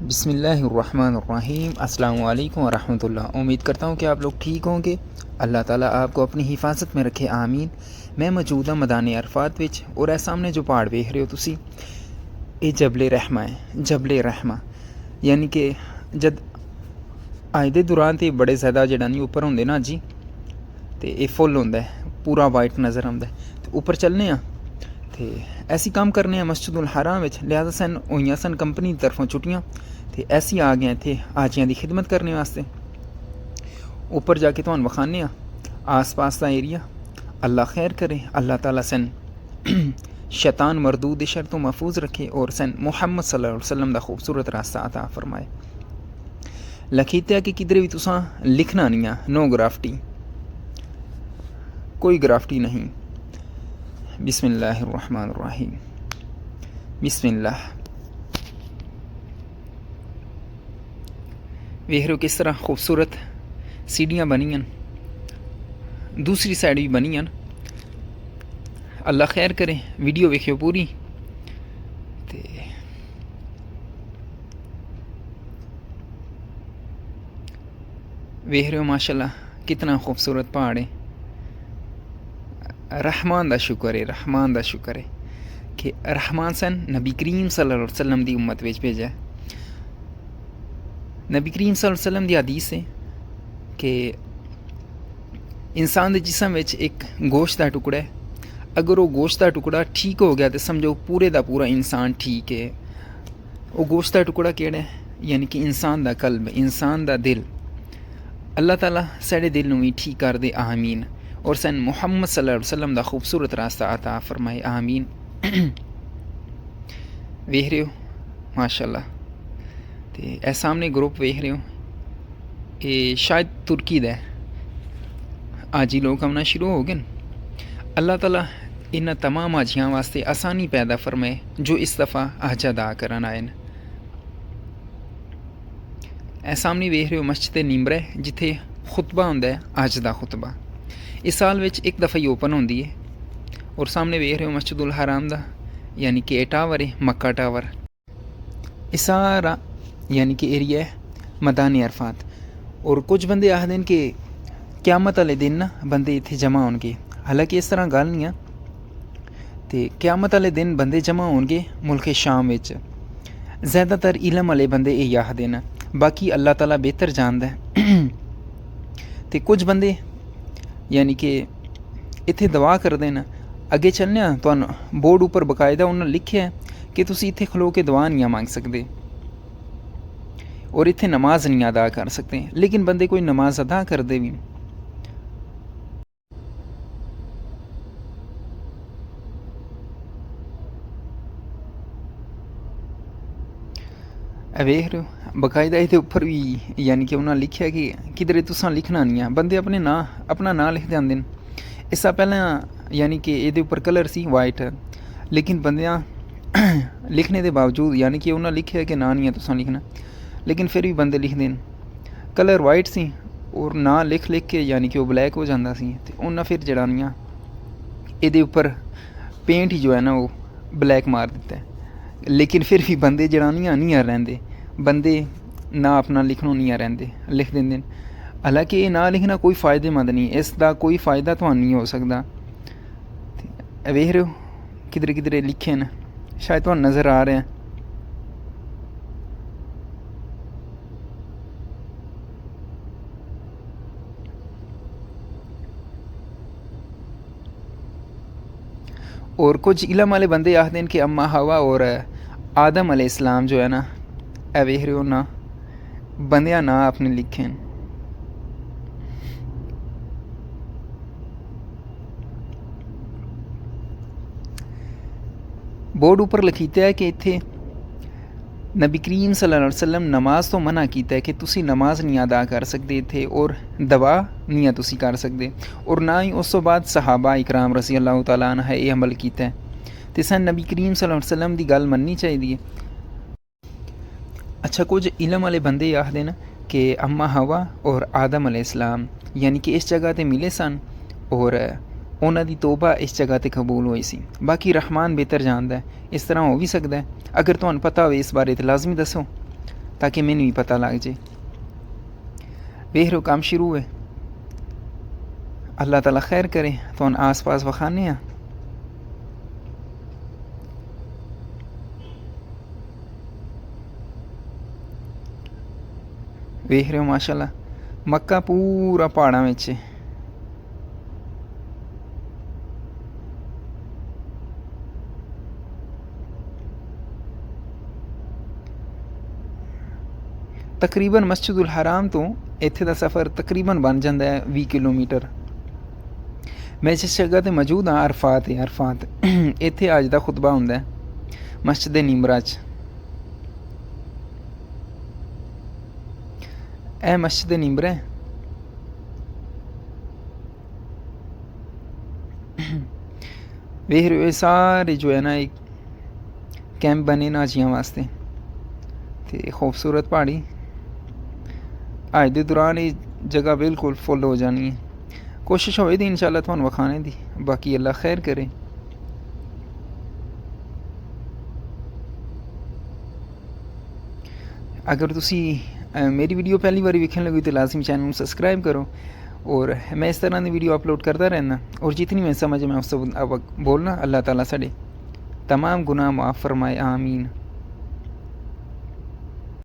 बिस्मिल्लाहिर्रहमानिर्रहीम अस्सलामु अलैकुम वरहमतुल्लाह। उम्मीद करता हूँ कि आप लोग ठीक होंगे। अल्लाह ताला आपको अपनी हिफाजत में रखे, आमीन। मैं मौजूद हाँ मैदान अरफात विच और ए सामने जो पहाड़ वेख रहे हो तुसी, ये जबले रहमा है। जबले रहमा यानी कि जद अज दे दौरान तो बड़े ज़्यादा जड़ा नहीं उपर होंगे ना जी, तो ये फुल होंदा है, पूरा वाइट नज़र आता है। तो उपर चलने तो ऐसी काम करने मस्जिदुल हराम विच, लिहाजा सन हुई सन कंपनी की तरफों छुट्टियाँ, तो ऐसी आ गए इतने हाजियां की खिदमत करने वास्ते। ऊपर जाके तो विखाने आस पास का एरिया। अल्लाह खैर करे, अल्लाह ताला सन शैतान मरदूद शर तो महफूज रखे और सन मुहम्मद सल्लल्लाहु अलैहि वसल्लम का खूबसूरत रास्ता अता फरमाए। लखीते कि किधरे भी तुसा लिखना नहीं है, नो ग्राफ्टी, कोई ग्राफ्टी नहीं। बिस्मिल्लाहिर्रहमानिर्रहीम, बिस्मिल्लाह। वेख रहे हो किस तरह खूबसूरत सीढ़ियाँ बनी, दूसरी साइड भी बनी। अल्लाह खैर करे, वीडियो वेखियो पूरी। ते वेख रहे हो माशाल्लाह कितना खूबसूरत पहाड़ है। रहमान का शुक्र है, रहमान का शुक्र है कि रहमान सन नबी करीम सल्लल्लाहु अलैहि वसल्लम की उम्मत में भेजा है। नबी करीम सल्लल्लाहु अलैहि वसल्लम की हदीस है कि इंसान के जिसम में एक गोश्त का टुकड़ा है, अगर वो गोश्त का टुकड़ा ठीक हो गया तो समझो पूरे का पूरा इंसान ठीक है। वो गोश्त का टुकड़ा केड़ा है, यानी कि इंसान का कल्ब, इंसान का दिल। अल्लाह ताला साढ़े दिल में ठीक कर दे, आमीन। और सन मुहम्मद सल्लल्लाहु अलैहि वसल्लम का खूबसूरत रास्ता अता फरमाए, आमीन। वेख रहे हो माशाल्लाह, तो ए सामने ग्रुप वेख रहे हो, ये शायद तुर्की दा हाजी लोग आना शुरू हो गए। अल्लाह ताला इन तमाम हाजियां वास्ते आसानी पैदा फरमाए जो इस दफ़ा हज अदा करन आए। ए सामने वेख रहे हो मस्जिद निम्बरा है, जिथे खुतबा होंदा है हज का खुतबा। इस साल विच एक दफ़ा ही ओपन होंदी है। और सामने वेख रहे हो मस्जिदुल हराम दा, यानी कि ए टावर है, मक्का टावर। ये सारा यानी कि एरिया है मैदान अरफात। और कुछ बंदे आखदे कि क्यामत वाले दिन ना बंदे इत्थे जमा होणगे, हालांकि इस तरह गल नहीं है। तो क्यामत वाले दिन बंदे जमा होणगे मुल्क शाम विच। ज़्यादातर इलम वाले बंदे यही आखदे न, बाकी अल्लाह ताला बेहतर जानदा है। तो कुछ बंदे यानी कि इत्थे दुआ करते हैं। अगे चलने तो बोर्ड उपर बकायदा उन्होंने लिखे है कि तुसी इत्थे खलो के दुआ नहीं मांग सकते और इत्थे नमाज नहीं अदा कर सकते, लेकिन बंदे कोई नमाज अदा करते भी। वेख रहे हो बकायदा ये उपर भी यानी कि उन्होंने लिखा कि किधरे तुसा लिखना नहीं है। बंदे अपने ना अपना नाँ लिखते आते हैं। इससे पहले यानी कि ये उपर कलर सी वाइट, लेकिन बंदियां लिखने के बावजूद यानी कि उन्होंने लिखा कि ना नहीं है तुसा लिखना, लेकिन फिर भी बंदे लिखते हैं। कलर वाइट सी और ना लिख लिख के यानी कि वो ब्लैक हो जाता सी। तो उन्हें फिर जड़ानियाँ ये उपर पेंट ही जो है ना वो ब्लैक मार दिता है। लेकिन फिर भी बंदे जड़ानियाँ नहीं रेंदे, बंदे ना अपना लिखनों नहीं रेंदे, लिख देंगे। हालांकि ये ना लिखना कोई फ़ायदेमंद नहीं, इसका कोई फ़ायदा तो नहीं हो सकता। वेख रहे हो किधरे किधरे लिखे न, शायद तो नज़र आ रहे हैं। और कुछ इलम वाले बंदे आखते हैं कि अम्मा हवा और आदम अलैहिस्सलाम जो है ना, ए वेख रहे हो ना बंदियां ना अपने लिखे हैं। बोर्ड ऊपर लिखीता है कि इत्थे नबी करीम सल्लल्लाहु अलैहि वसल्लम नमाज तो मना किया है कि तुसी नमाज नहीं अदा कर सकते थे और दवा नहीं तुसी कर सकते, और ना ही उस तो बाद सहाबा इकराम रज़ी अल्लाह तआला अन्हुम ये अमल किया है। तो सन नबी करीम सल्लल्लाहु अलैहि वसल्लम की गल मननी चाहिए। अच्छा कुछ इलम वाले बंदे आखते हैं कि अम्मा हवा और आदम अलैहिस्सलाम यानी कि इस जगह पर मिले सन और उन्हों की तोबा इस जगह पर कबूल हुई सी। बाकी रहमान बेहतर जानता है, इस तरह हो भी सकता है। अगर तुहानू पता हो इस बारे तो लाजमी दसो ताकि मैनू भी पता लग जाए। वेख लो काम शुरू है। अल्लाह ताला खैर करे। तो हम आस पास वखाने हैं। वेख रहे हो माशाल्लाह मक्का पूरा पहाड़ों में है। तकरीबन मस्जिदुल हराम तो इत्थे दा सफ़र तकरीबन बन जाता है 20 किलोमीटर। मैं जिस जगह ते मौजूद हाँ अरफात है। अरफात इत्थे अज दा खुतबा हुंदा है मस्जिद निमरा च। ए मस्जिद निमरा है। वेख रहे हो सारे जो है ना एक कैंप बने नाजियां वास्ते ते खूबसूरत पहाड़ी। अज दे दौरान ये जगह बिल्कुल फुल हो जानी है। कोशिश होए दी इंशाअल्लाह तुहानू वखाने दी। बाकी अल्लाह खैर करे। अगर तुसी मेरी वीडियो पहली बार वेखन लगे तो लाजमी चैनल सब्सक्राइब करो। और मैं इस तरह की वीडियो अपलोड करता रहना और जितनी मैं समझ मैं उससे बोलना। अल्लाह ताला साडे तमाम गुनाह माफ़ फरमाए। आमीन।